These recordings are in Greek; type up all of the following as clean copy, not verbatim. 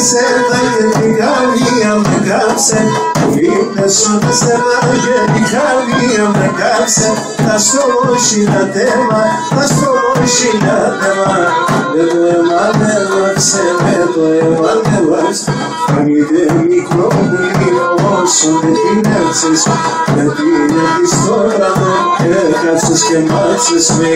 σε τα γενικά μία με κάψε. Ήρθες ότες θέμα γενικά μία με κάψε. Τα στρώσει να τέμα, τα στρώσει να τέμα. Με το εμανέβαξε, με το εμανέβαξε. Φανείτε μικρό πουλί όσο δεν την έψες. Γιατί γιατί στο τρανό έκαψες και μάτσες με.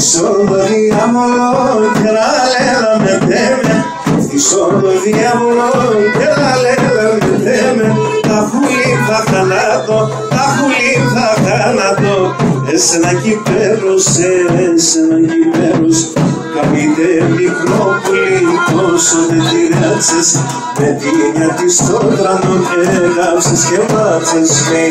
Στον διάβολο και να λέγα με θέμε. Στον διάβολο και να λέγα με θέμε. Τα χουλή θα θανάτω, τα χουλή θα θανάτω. Εσένα κυπέρος, εσένα κυπέρος. Καμπείτε μικρό πουλί, τόσο δεν τυρέξες. Με την γιατί στο τρανό έγαψες και μάτσες με.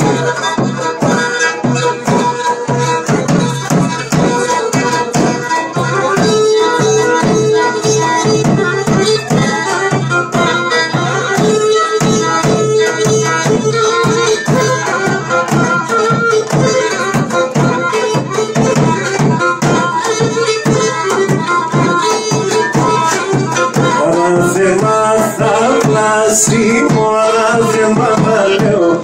Ανάθεμα θα λέω,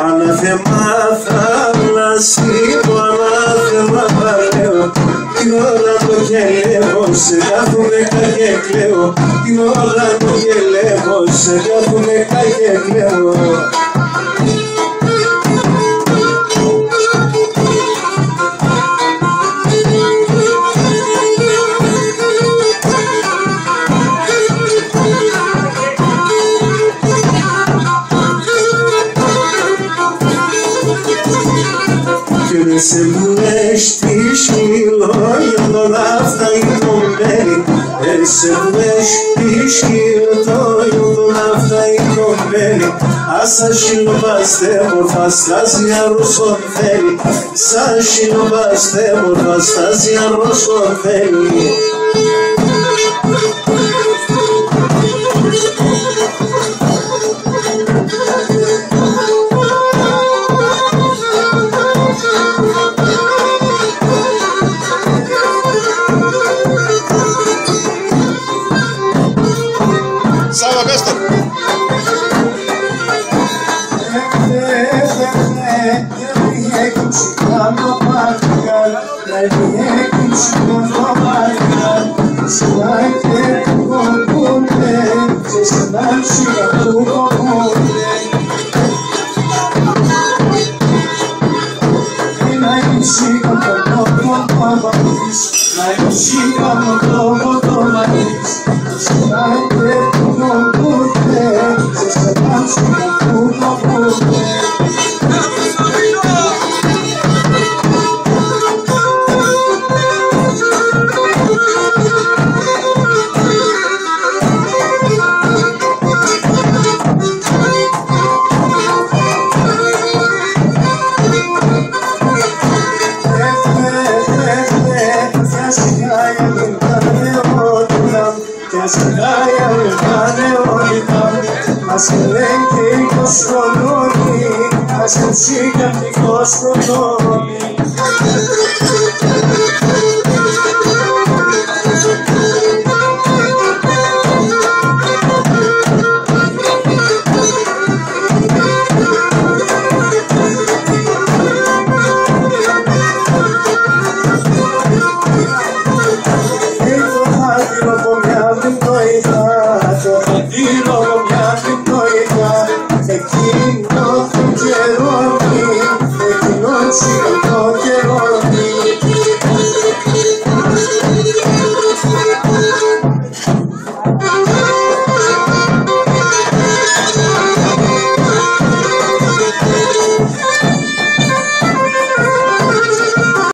ανάθεμα θάλασσι μου, ανάθεμα θα λέω. Την ώρα το γελεύω, σε κάθομαι και κλαίω. Την ώρα το γελεύω, σε κάθομαι και κλαίω. Σε βουλεύει σκύλο για τον αυτά ητωμένη. Σε βουλεύει σκύλο για τον αυτά ητωμένη. Σαν σκυλοβάστε μορφά στάζει αρρώσον θέλει. Σαν σκυλοβάστε μορφά στάζει αρρώσον θέλει. Σάβα, πες το! Μας ενσύγει από την κοσμονόμη.